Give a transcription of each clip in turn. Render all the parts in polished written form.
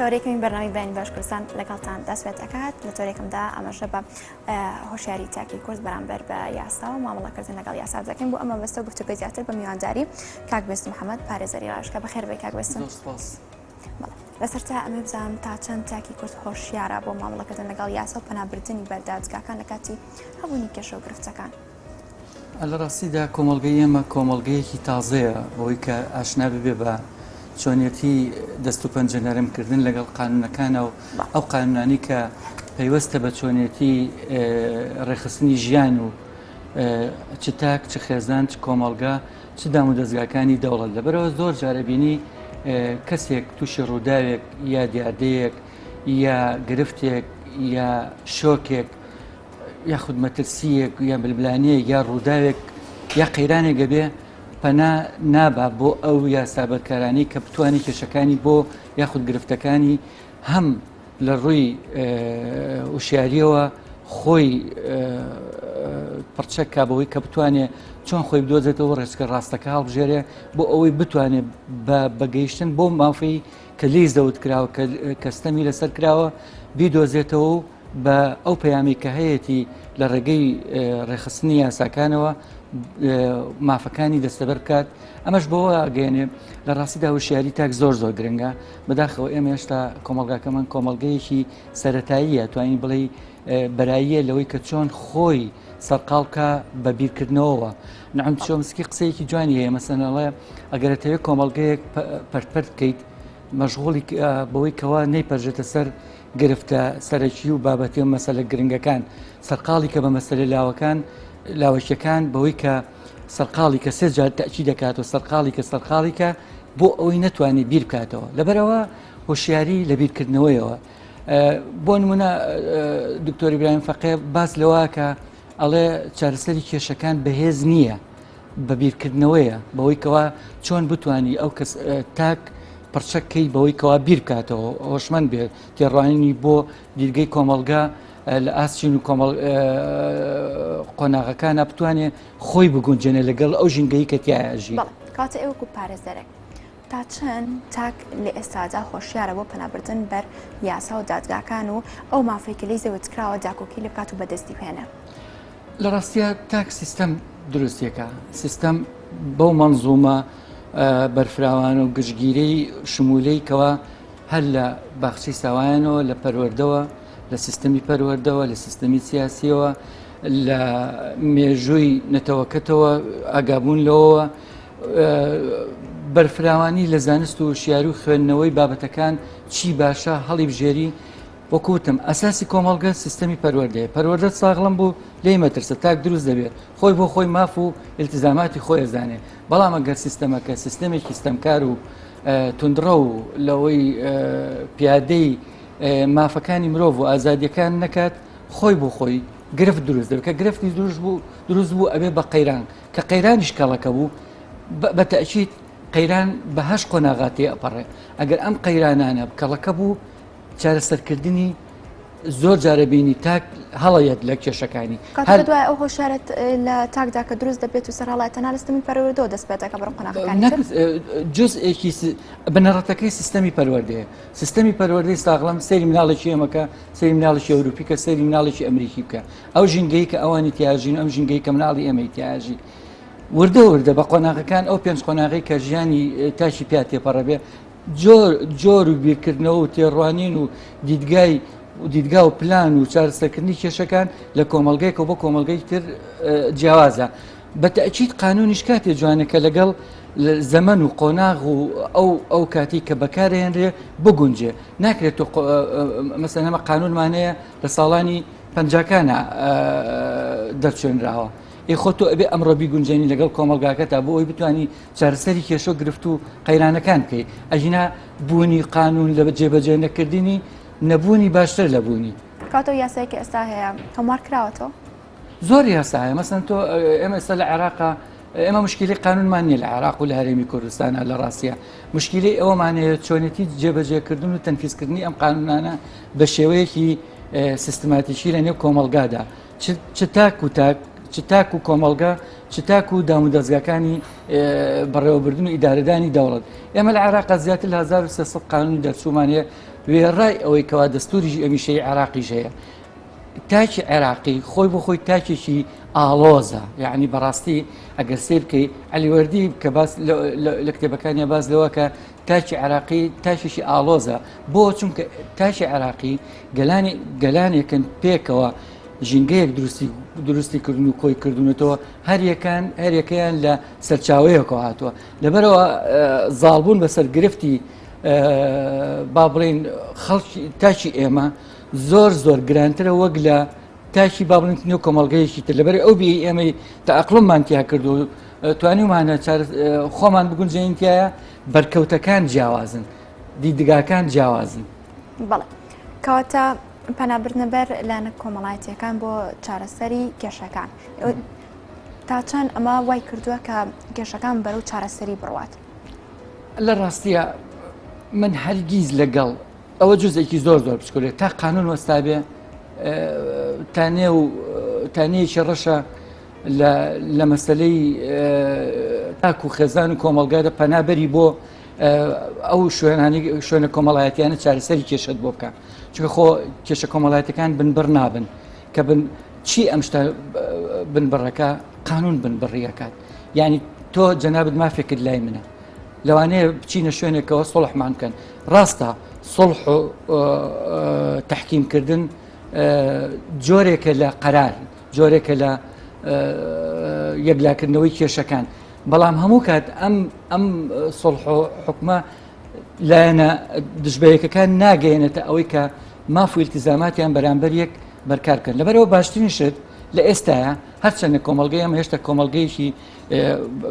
تۆرێکمی بەرنامی بەینی باشکوردستان لەگەڵتان دەستێت دەکات لە تۆرێکمدا ئەمەژە بە هۆشیاری تاکی کورس بەرامبەر بە یاسا و مامەڵەکردن لەگەڵ یاسا دەکەین بۆ ئەمە بەستە گفتوگۆی زیاتر بە میوانداری کاک بێست محەممەد پارێزەری ڕاشکە بەخێر بێ کاک بێستن لەسەرتا ئەمە بزانم تا چەند تاکی کورس هۆشیارە بۆ مامەڵەکردن لەگەڵ یاسا و پەنابردننی بەردادگاکان لە کاتی هەبوونی کێشە و گرفتەکان. لە ڕاستیدا کۆمەڵگەی ئێمە کۆمەڵگەیەکی تازەیە بۆی کە ئاشنا ببێ بە چۆنیەتی دەست و پەنجەنەرمکردن لەگەڵ قانونەکانە و ئەو قانونانی کە پەیوەستە بە چۆنیەتی ڕێخستنی ژیان و چ تاک چ خێزان چ کۆمەڵگا چ دام و دەستگاکانی دەوڵەت لەبەرەوە زۆر جارە بینی کەسێک تووشی ڕووداوێک یا دیاردەیەک یا گرفتێک یا شۆکێک یاخود مەترسیەک یا بلبلانەیەک یا ڕووداوێک یا قەیرانێک بێ پەنا نابا بۆ ئەو یاسابەرکارانی کە بتوانێت کێشەکانی بۆ یاخود گرفتەکانی هەم لە ڕووی وشیاریەوە خۆی پڕچەکە بەوەی کە بتوانێت چۆن خۆی بدۆزێتەوە ڕێچکە ڕاستەکە هەڵبژێرێ بۆ ئەوەی بتوانێت بەگەیشتن بۆ مافەی کە لیز دەوت کراوە کە کەستەمی لەسەر کراوە بیدۆزێتەوە بە ئەو پەیامی کە هەیەی لە ڕێگەی ڕێخستنی یاساکانەوە مافەکانی دەستەبەر بکات. ئەمەش بۆەوە ئاگەێنێ لە ڕاستیدا وشیاری تاک زۆر زۆر گرنگە بەداخەوە ئێمە هێشتا کۆمەڵگاکەمان کۆمەڵگەیەکی سەرەتاییە توانین بڵێ بەراییە لەوەی کە چۆن خۆی سەرقاڵکە بە بیرکردنەوەوە نعم چۆمسکی قسەیەکی جوانی هەیە مەسەنەڵێ ئەگەرەتەوێت کۆمەڵگەیەک پەرپەر بکەیت مەشغوڵی بەوەی کەوا نەیپەرژێتە سەر گرفتە سەرەکی و بابەتی و مەسەلە گرنگەکان سەرقاڵی کە بە مەسەلە لاوەشیەکان بەوەی کە سەرقاڵی کە سێ جار تەچی دەکات و سەرقاڵی کە سەرقاڵیکە بۆ ئەوەی نەتوانێت بیر بکاتەوە لەبەرەوە هۆشیاری لە بیرکردنەوەیەوە. بۆ نمونە دکتۆر ئیبراهیم فەقێ باس لەوە کە ئەڵێ چارەسەری کێشەکان بەهێز نییە بە بیرکردنەوەیە بەوەی کەوا چۆن بتانی ئەو کەس تاک پڕچەکەی بەوەی کەوا بیر بکاتەوە هۆشمەند بێت تێڕوانینی بۆ دیرگەی کۆمەڵگا لە ئاسچین و قۆناغەکانە بتوانێت خۆی بگونجێنێ لەگەڵ ئەو ژینگەی کە تیاژی کاتە ئێوەکو پارێزەرێک تا چەند تاک لە ئێستادا خۆشیارە بۆ پەنابردن بەر یاسا و دادگاکان و ئەو مافێکی لی زەوتکراوە داکۆکی لە بکات و بەدەستی بهێنە. لە ڕاستیە تاک سیستەم دروستیەکە سیستەم بەو مەنزومە بەرفراوان و گشتگیرەی شمولەی کەوا هەر لە باخچەی ساوایانەوە لە پەروەردەوە لە سیستەمی پەروەردەوە لە سیستەمی سیاسیەوە لە مێژووی نەتەوەکەتەوە ئاگابوون لەوە بەرفراوانی لە زانست و شیار و خوێندنەوەی بابەتەکان چی باشە هەڵی بژێری وەکوتم ئەساسی کۆمەڵگە سیستەمی پەروەردەیە پەروەردە ساغڵم بوو لێی مەترسە تاک دروست دەبێت خۆی بۆ خۆی ماف و التزاماتی خۆی ئەزانێ بەڵام ئەگەر سیستەمەکە سیستەمێکی ستەمکار و توندڕە و لەوەی پیادەی مافەکانی مرۆڤ و ئازادیەکان نەکات خۆی بۆ خۆی گرفت دروست دەبێت کە گرفتی دروست بوو ئەبێ بە قەیران کە قەیرانیش کەڵەکە بوو بە تەئکید قەیران بە هەش قۆناغاتی ئەپەڕێ ئەگەر ئەم قەیرانانە کەڵەکە بوو چارەسەرکردنی زۆر جارە بینی تاک هەڵەیەت لە کێشەکانی دوای ئەو هۆشارەت لە تاکدا کە دروست دەبێت و سەرهاڵایەتە ناستمی پەروەردەوە دەستپێتەکە بڕ قۆناغەکانی جزئێکی بنەڕەتەکەی سیستەمی پەروەردەیە سیستەمی پەروەردەی ساغڵم سەیری مناڵێکی ئێمەکە سەیری مناڵێکی ئەوروپی کە سەیری مناڵێکی ئەمریکی بکە ئەو ژینگەی کە ئەوانی تیاژین ئەم ژینگەی کە مناڵی ئێمەی تیاژی وردە بە قۆناغەکان ئەو پێنج قۆناغی کە ژیانی تاشی پیا تێپەڕەبێ جۆر و بیرکردنەوە و تێڕوانین و دیدگا و پلان و چارەسەرکردنی کێشەکان لە کۆمەڵگەیەکە بۆ کۆمەڵگەی تر جیاوازە بە تەئکید قانونیش کاتێ جوانەکە لەگەڵ زەمەن و قۆناغ و ئەو کاتی کە بەکارهێنرێ بگونجێ ناکرێت مەسەلەن ئەمە قانونمانەیە لە ساڵانی پەنجاکانە دەرچێنراوە خۆ تۆ ئەبێ ئەمڕۆ بیگونجێنی لەگەڵ کۆمەلگاکەتا بۆ ئەوی بتوانانی چارەسەری کێشە گرفت و قەیرانەکان بکەیت ئەژینا بوونی قانون لە جێبەجێ نەکردنی نەبوونی باشتر لە بوونی کاتۆ یاسایکە ئێستا هەیە هەموار کراوەتەوە زۆر یاسایە مەسەن تۆ ئێمە ئێستا لە عێراقا ئێمە مشکلی قانونمان نیە لە عێراق و لە هەرێمی کوردستانە لە ڕاستیە مشکلی ئەوەمانەیە چۆنێتی جێبەجێکردن و تەنفیزکردنی ئەم قانونانە بە شێوەیەکی سیستماتیکی لە نێو کۆمەڵگادا چ تاک و تاک چ تاک و کۆمەڵگە چ تاک و دام و دەستگاکانی بەڕێوەبردن و ئیدارەدانی دەوڵەت ئێمە لە عێراق زیاتر لە 1300 قانونی دەرچوومانەیە وێڕای ئەوەی کەوا دەستوری ئەمیشەی عێراقیش هەیە تاکی عێراقی خۆی بۆ خۆی تاکێکی ئاڵۆزە یعنی بەڕاستی ئەگەر سێ بکەی علیوەردی کە باس لە کتێبەکانیە باز لەوە کە تاکی عێراقی تاکێکی ئاڵۆزە بۆ چونکە تاکی عێراقی گەلانێکن پێکەوە ژینگەیەک دروستیکردن و کۆی کردوونەتەوە هەریەکەیان لە سەرچاوەیەکەوە هاتووە لەبەرەوە زاڵبوون بەسەر گرفتی با بڵێن خەڵکی تاکی ئێمە زۆر گرانترە وەک لە تاکی با بڵێن نێو کۆمەڵگەیەکی تر لەبەر ئەو بی ئێمەی تەعەقڵممان تیا کردو توانیمانە خۆمان بگونجێنتیایە بەرکەوتەکان جیاوازن دیدگاکان جیاوازن بەڵێ کەواتە پەنابردنەبەر لایەنە کۆمەڵایەتیەکان بۆ چارەسەری کێشەکان تا چەند ئەمە وای کردووە کە کێشەکان بەرەو چارەسەری بڕوات لە ڕاستیە من هەرگیز لەگەڵ ئەوە جزێکی زۆر بچکۆلێت تا قانون وەستابێ تانەیەکی ڕەشە لە مەسلەی تاک و خێزان و کۆمەڵگادە پەنابەری بۆ ئەو شوێنە کۆمەڵایەتیانە چارەسەری کێشت بۆ بکە چونکە خۆ کێشە کۆمەڵایەتەکان بنبڕ نابن کە چی ئەم شتە بنبڕەکە قانون بنبڕیەکات یعنی تۆ جەنابەت مافێکت لای منە لەوانەیە بچینە شوێنێکەوە سڵحمان بکەن ڕاستە سڵح و تەحکیمکردن جۆرێکە لە قەرار جۆرێکە لە یەکلاکردنەوەی کێشەکان بەڵام هەموو کات ئەم سڵح و حکومە لایەنە دژبەیەکەکان ناگەێنێتە ئەوەی کە ماف و ئیلتیزاماتیان بەرامبەر یەک بەرکار بکەن لەبەرەوە باشترین شت لە ئێستاە هەرچەندە کۆمەڵگەی ئەمە هێشتا کۆمەڵگەیەکی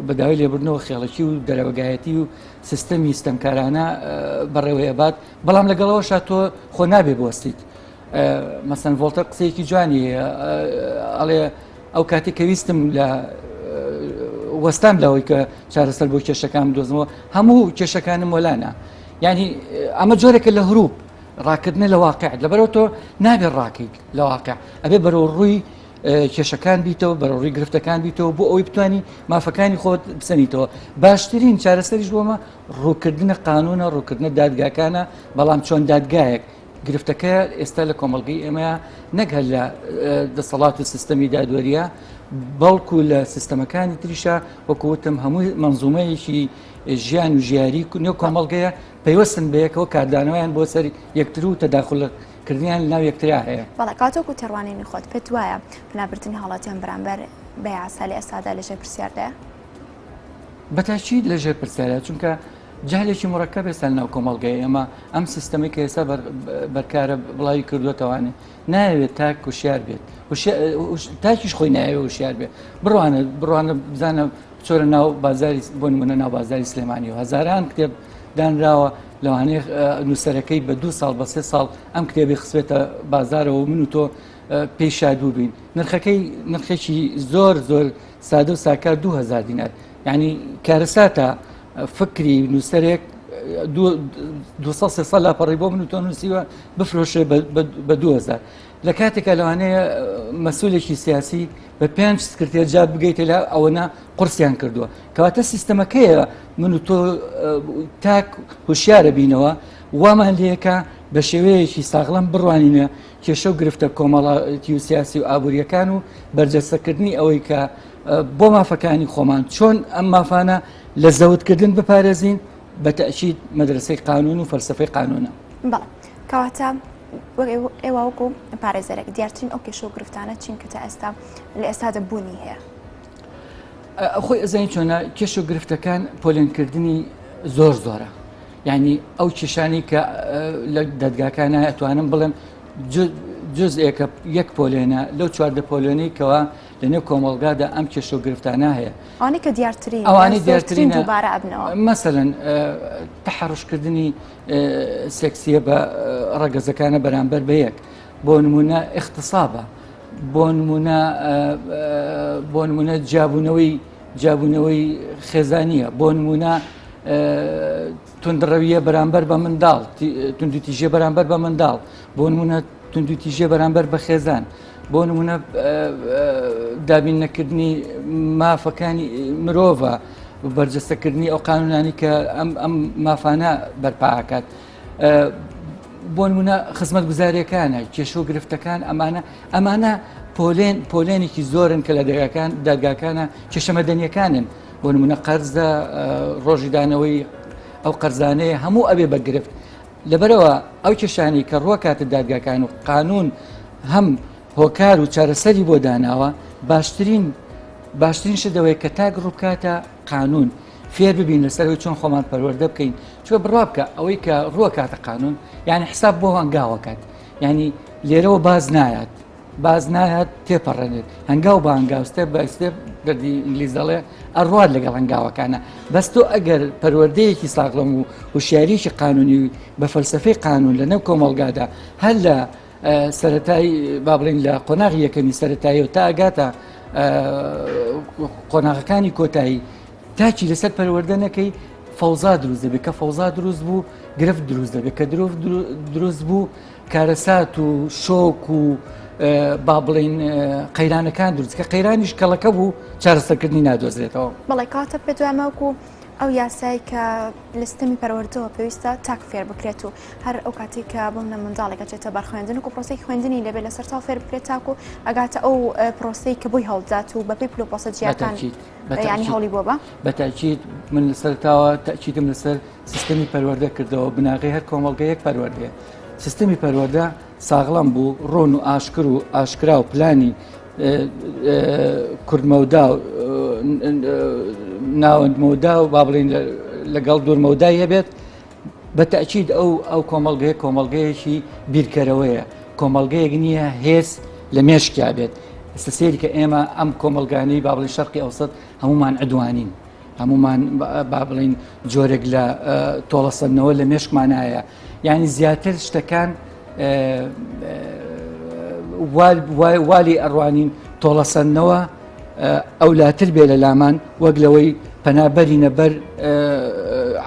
بەداوای لێبوردنەوە خێڵەکی و دەرەوەگایەتی و سیستەمی ستەمکارانە بەڕێوەیە بات بەڵام لەگەڵەوەشا تۆ خۆ نابێ بوەستیت مەسەن ڤۆڵتەر قسەیەکی جوانی ئەڵێ ئەو کاتێک کە ویستم لە وەستام لەوەی کە چارەسەر بۆ کێشەکان دۆزمەوە هەموو کێشەکانم وەلانە یعنی ئەمە جۆرێکە لە هروب ڕاکردنە لە واقع لەبەرەوە تۆ نابێت ڕاکەیت لە واقع ئەبێ بەرەو ڕووی کێشەکان بیتەوە بەڕۆڕی گرفتەکان بیتەوە بۆ ئەوەی بتوانانی مافەکانی خۆت بسەنیتەوە باشترین چارەسەریش بۆمە ڕووکردنە قانونە ڕووکردنە دادگاکانە بەڵام چۆن دادگایەک گرفتەکە ئێستا لە کۆمەڵگەی ئێمە نەگەل لە دەسەڵات و سیستەمی دادوەریە بەڵکو لە سیستەمەکانی تریشە وەکوتم هەمووی منزومەیەکی ژیان و ژیاری نێو کۆمەڵگەیە پەیوەستن بەیەکەوە کاردانەوەیان بۆ سەر یەکتر و تەداخولکردنیان لەناو یەکترا هەیە بەڵێ کاتۆک و تێڕوانینی خۆت پێت وایە پنابردنی هاڵاتیان بەرامبەر بە یاسا لە ئێستادا لەژێر پرسیاردەیە بەتاچیت لەژێر پرسیارە چونکە جالێکی مڕەکەب ێستا ناو کۆمەڵگەی ئەمە ئەم سیستەمی کە ئێستا بەرکارە بڵاوی کردوێتەوانێ ناوێت تاک وشیار بێت تاکیش خۆی ناوێت وشیار بێت بڕوانە بزانە چۆرە ناو بازاری بۆ نمونە ناو بازاری سلێمانی و هەزاران کتێب دانراوە لەوانەیە نووسەرەکەی بە 2 ساڵ بە 3 ساڵ ئەم کتێبی خسوێتە بازارەوە من و تۆ پێی شادوو بین نرخێکی زۆر سادە و ساکار 2000 دینار یعنی کارەساتە فکری نووسەرێک 200 ساڵ لاپەڕی بۆ من و تۆ نووسیوە بفرۆشێ بە 2000 لە کاتێکە لەوانەیە مەسئولێکی سیاسی بە 5 سکرتێر جات بگەیتە لە ئەوەنە قورسیان کردووە کەواتە سیستەمەکەیە من و تۆ تاک هوشیارە بینەوە وامان لەکە بە شێوەیەکی ساغڵام بڕوانینە کێشە و گرفتە کۆمەڵایەتی و سیاسی و ئابوووریەکان و بەرجەستەکردنی ئەوەی کە بۆ مافەکانی خۆمان چۆن ئەم مافانە لە زەوتکردن بپارێزین بە تەئکید مەدرسەی قانون و فەلسەفەی قانونە بەڵێ کەواتە ئێوە وەکو پارێزەرێک دیارترین ئەو کێشە و گرفتانە چین کە تا ئێستا لە ئێستادا بوونی هەیە خۆی ئەزانی چۆنە کێش و گرفتەکان پۆلێنکردنی زۆرە یعنی ئەو کێشانی کە لە دەدگاکانە ئەتوانم بڵێم جزئێکە یەک پۆلێنە لەو 4 پۆلێنەی کەەوە لە نێو کۆمەڵگادا ئەم کێشە و گرفتانە هەیە ئەوانەی کە دیارترین ئەوانەی دیارترینە دووبارە ئەبنەوە مەسەلەن تەحەڕشکردنی سێکسیە بە ڕەگەزەکانە بەرامبەر بە یەک بۆ نمونە اختصابە بۆ نمونە جابوونەوەی خێزانیە بۆ نمونە توندڕەویە بەرامبەر بە منداڵ توندوتیژێ بەرامبەر بە منداڵ بۆ نمونە توندوتیژێ بەرامبەر بە خێزان بۆ نمونە دابینەکردنی مافەکانی مرۆڤە بەرجەستەکردنی ئەو قانونانی کە ئەم مافانە بەرپاکات بۆ نمونە خزمەت گوزاریەکانە کێشە و گرفتەکان ئەمانە پۆلێنێکی زۆرن کە لە دەرگاکانە کێشە مەدەنیەکانن بۆ نمونە قەرزە ڕۆژیدانەوەی ئەو قەرزانەیە هەموو ئەبێ بەگرفت لەبەرەوە ئەو کێشانی کە ڕووەکاتە دادگاکان و قانون هەم هۆکار و چارەسەری بۆ داناوە باشترین شدەوەی کە تاک ڕووکاتە قانون فێر ببین لەسەرەوەی چۆن خۆمان پەروەردە بکەین چۆ بڕوا بکە ئەوەی کە ڕووەکاتە قانون یعنی حساب بۆ هەنگاوەکات یعنی لێرەوە باز نایەت تێپەڕێنێت هەنگاو بە هەنگاوستێ بەستێ دەردی ئینگلیز دەڵێ ئەڕوات لەگەڵ هەنگاوەکانە بەس تۆ ئەگەر پەروەردەیەکی ساغڵەم و وشیاریکی قانونی بە فەلسەفەی قانون لە نەو کۆمەڵگادا هەر لە سەرەتای با بڵێن لە قۆناغی یەکەمی سەرەتایی و تا ئەگاتە قۆناغەکانی کۆتایی تاچی لەسەر پەروەردە نەکەی فەوزا دروست دەبێت کە فەوزا دروست بوو گرفت دروست دەبێت کە دروست بوو کارەسات و شۆک و با بڵین قەیرانەکان دروست کە قەیرانیش کەڵەکە بوو چارەسەرکردنی نادۆزرێتەوە بەڵێ کاتە پێ دوامەوەکو ئەو یاسایی کە لەستەمی پەروەردەوە پێویستە تاک فێر بکرێت و هەر ئەو کاتی کە بۆمە منداڵێکە چێتە بەرخوێندن و پرۆسی خوێندنی لەبێت لەسەر تا فێر بکرێت تاکو ئەگاتە ئەو پرۆسی کە بۆی هەڵدات و بەپی پلۆپۆسە جیاکان ینی هەوڵی بۆ بە بەتاکید من لەسەرتاوە تاکیدم لەسەر سیستەمی پەروەردە کردەوە بناغی هەر کۆمەڵگەیەک پەروەردەیە سیستەمی پەروەردە ساغڵام بوو ڕۆن و ئاشکر و ئاشکرا و پلانی کوردمەودا و ناوەندمەودا و با بڵین لەگەڵ دوورمەودای هەبێت بە تاکید ئەو کۆمەڵگەیەکی بیرکەرەوەیە کۆمەڵگەیەک نییە هێز لە مێشکیا بێت ئێستا سێری کە ئێمە ئەم کۆمەلگانەی با بڵین شەرقی ئەوسەد هەمومان عدوانین هەمومان با بڵین جۆرێک لە تۆڵەسەندنەوە لە مێشکمانایە یعنی زیاتر شتەکان والی ئەڕوانین تۆڵەسەندنەوە ئەولاتر بێ لە لامان وەک لەوەی پەنابەرینە بەر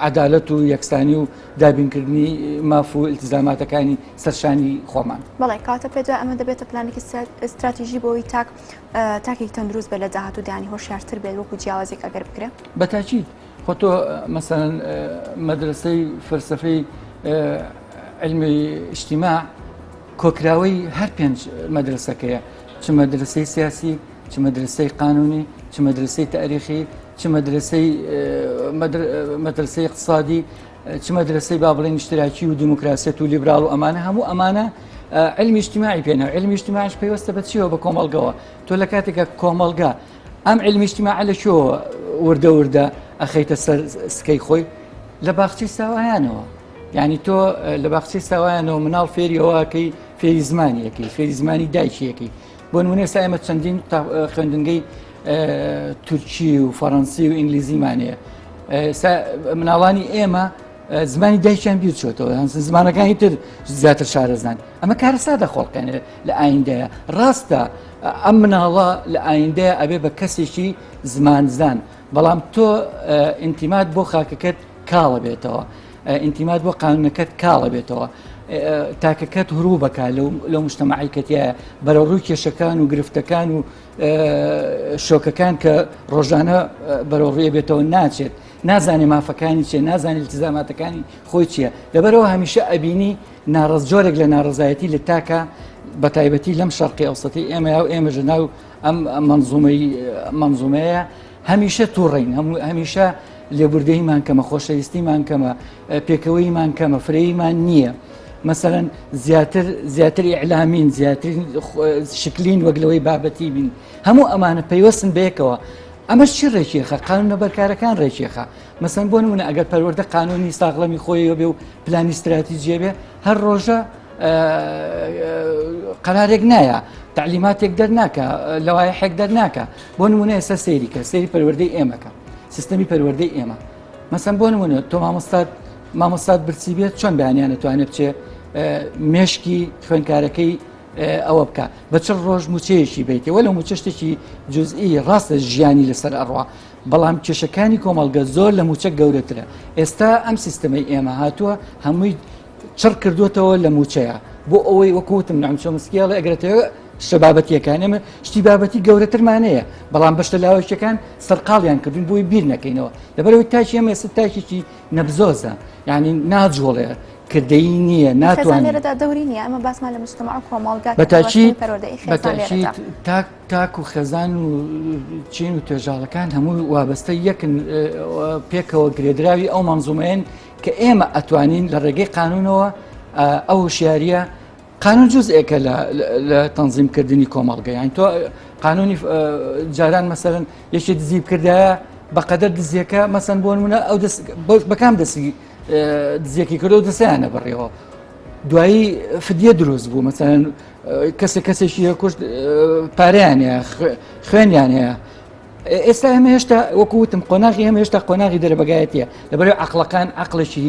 عەدالەت و یەکسانی و دابینکردنی ماف و ئیلتزاماتەکانی سەرشانی خۆمان بەڵێ کاتە پێدا ئەمە دەبێتە پلانێکی استراتیژی بۆی تاکێک تەندروست بێت لە داهات و دانی هۆشیارتر بێت وەکو جیاوازێک ئەگەر بکرێت بەتاکید خۆ تۆ مەسەڵەن مەدرسەی فەلسەفەی علمی اجتیماع کۆکراوەی هەر پێنج مەدرسەکەیە چ مەدرسەی سیاسی چ مەدرسەی قانونی چ مەدرسەی تاریخی چ مەدرسەی اقتصادی چ مەدرسەی با بڵێن اشتراکی و دیموکراسیەت و لیبرال و ئەمانە هەموو ئەمانە علمی اجتیماعی پێناو علمی اجتیماعش پێوەستە بە چیەوە بە کۆمەڵگەوە تۆ لە کاتێکە کۆمەڵگا ئەم علمی اجتیماع لە شۆوە وردە ئەخەیتە سەر سکەی خۆی لە باخچەی ساوایانەوە یعنی تۆ لە باخچەی ساوایانەوە مناڵ فێریەوەکەی فێری زمانیەکەی فێری زمانی دایکیەکەی بۆ نمونە ئێستا ئێمە چەندین خوێندنگەی تورکی و فەڕەنسی و ئینگلیزیمانەیە مناڵانی ئێمە زمانی دایکیان بیر چۆتەوە زمانەکانی تر زیاتر شارەزان ئەمە کارەسا دەخۆڵکەنێ لە ئایندەیە ڕاستە ئەم مناڵە لە ئایندەیە ئەبێ بە کەسێکی زمانزان بەڵام تۆ ئینتیمات بۆ خاکەکەت کاڵە بێتەوە ئینتیمات بۆ قانونەکەت کاڵە بێتەوە تاکەکەت هەروو بکە لەو مجتەمەعیکەتیایە بەرەڕووی کێشەکان و گرفتەکان و شۆکەکان کە ڕۆژانە بەرەڕوویە بێتەوە ناچێت نازانێ مافەکانی چێ نازانێت التزاماتەکانی خۆی چییە لەبەرەوە هەمیشە ئەبینی جۆرێک لە ناڕزایەتی لە تاکە بە تایبەتی لەم شەرقی ئەوسەتی ئێمە و ئێمەژە ناو ئەم منزومەیە هەمیشە تووڕین هەمیشە لێبوردەیمان کەمە خۆشەویستیمان کەمە پێکەوەیمان کەمە فرەیمان نییە مثلەن زیاتر ئیعلامین زیاتر شکلین وەک لەوەی بابەتی بین هەموو ئەمانە پەیوەستن بەیەکەوە ئەمەش چی ڕێکیەخە قانونە بەرکارەکان ڕێکیەخە مەسەن بۆ نمونە ئەگەر پەروەردە قانونی ساغڵەمی خۆیەوە بێ و پلانی استراتیژیە بێ هەر ڕۆژە قەرارێک نایە تعلیماتێک دەرناکە لەوایحێک دەرناکە بۆ نمونە ئێستا سەیریکە سەیری پەروەردەی ئێمەکە سیستەمی پەروەردەی ئێمە مەسەن بۆ نمونە تۆ مامۆستات برسی بێت چۆن بەیانیان دەتوانێت بچێ مێشکی خوێندکارەکەی ئەوە بکە بە چ ڕۆژ موچەیەکی بیتێ وە لە موچە شتێکی جزئی ڕاستە ژیانی لەسەر ئەڕوا بەڵام کێشەکانی کۆمەڵگە زۆر لە موچە گەورەترە ئێستا ئەم سیستەمەی ئێمە هاتووە هەمووی چڕ کردوێتەوە لە موچەیە بۆ ئەوەی وەکوتم نامچۆ مسکیاڵە ئەگرێتەوە شتە بابەتیەکان ئێمە شتی بابەتی گەورەترمانەیە بەڵام بەشتە لاوەشەکان سەرقاڵیان کردن بۆی بیر نەکەینەوە لەبەرەوەی تاکی ئەمە ئێستا تاکێکی نەبزۆزە یعنی ناجۆڵێ کردەی نییە ناتوانێت لێرەدا دەوری نیە ئەمە باسمان لە مجتمع و کۆمەڵگا بەتاچیت تاک و خێزان و چین و توێژاڵەکان هەموو وابەستە یەکن پێکەوە گرێدراوی ئەو مەنزومەیەن کە ئێمە ئەتوانین لە ڕێگەی قانونەوە ئەو هوشیاریە قانون جزئێکە لە تەنظیمکردنی کۆمەڵگە یان تۆ قانونی جاران مەسەرەن یەکی دزی بکردایە بەقەدەر دزیەکە مەسەن بۆ نمونە ئەو بەکام دەستی دزیەکی کردو دەسیانە بڕێەوە دوایی فدیە دروست بوو مەسەن کەسێکی کوشت پارەیانەیە خوێنیانەیە ئێستا ئەمە هێشتا وەکوتم قۆناغی ئەمە هێشتا قۆناغی دەرەبگایەتە لەبەرەوەی عەقڵەکان عەقڵێکی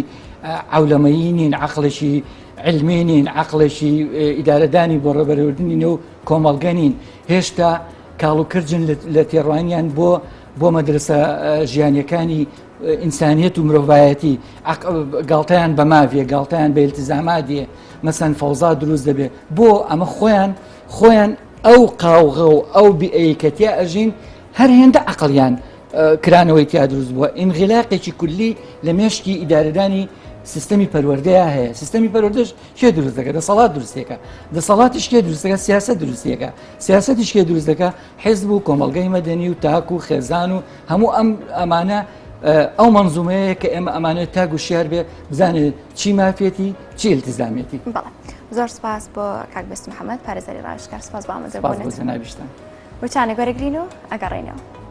عەولەمەیی نین عەقڵێکی علمی نین عەقڵێکی ئیدارەدانی بۆ ڕێبەرەوردنی نێو کۆمەڵگە نین هێشتا کاڵوکرجن لە تێڕوانیان بۆ مەدرسە ژیانیەکانی ئینسانیەت و مرۆڤایەتی گاڵتەیان بە ماڤێ گاڵتەیان بە ئیلتیزاماتیە مەسەن فەوزا دروست دەبێت بۆ ئەمە خۆیان ئەو قاوغە و ئەو بیئەیکەتیا ئەژین هەر هێندە عەقڵیان کرانەوەی تیا دروست بووە ئینغیلاقێکی کولی لە مێشکی ئیدارەدانی سیستەمی پەروەردەیە هەیە سیستەمی پەروەردەش کێ دروست دەکات دەسەڵات دروستێکە دەسەڵاتیش کێ دروست دەکات سیاست دروستێکە سیاسەتیش کێ دروست دەکات حیزب و کۆمەڵگەی مەدەنی و تاک و خێزان و هەموو ئەمانە ئەو مەنزومەیە کە ئێمە ئەمانێت تاگ و شیار بێ بزانێت چی مافێتی چی التیزامێتی زۆر سپاس بۆ کاک بەست محەممەد پارێزەری ڕاشکار سپاس بۆ ئامادەبوونێت نابیشتن وچانە گۆرەگرین و ئەگەڕێنەوە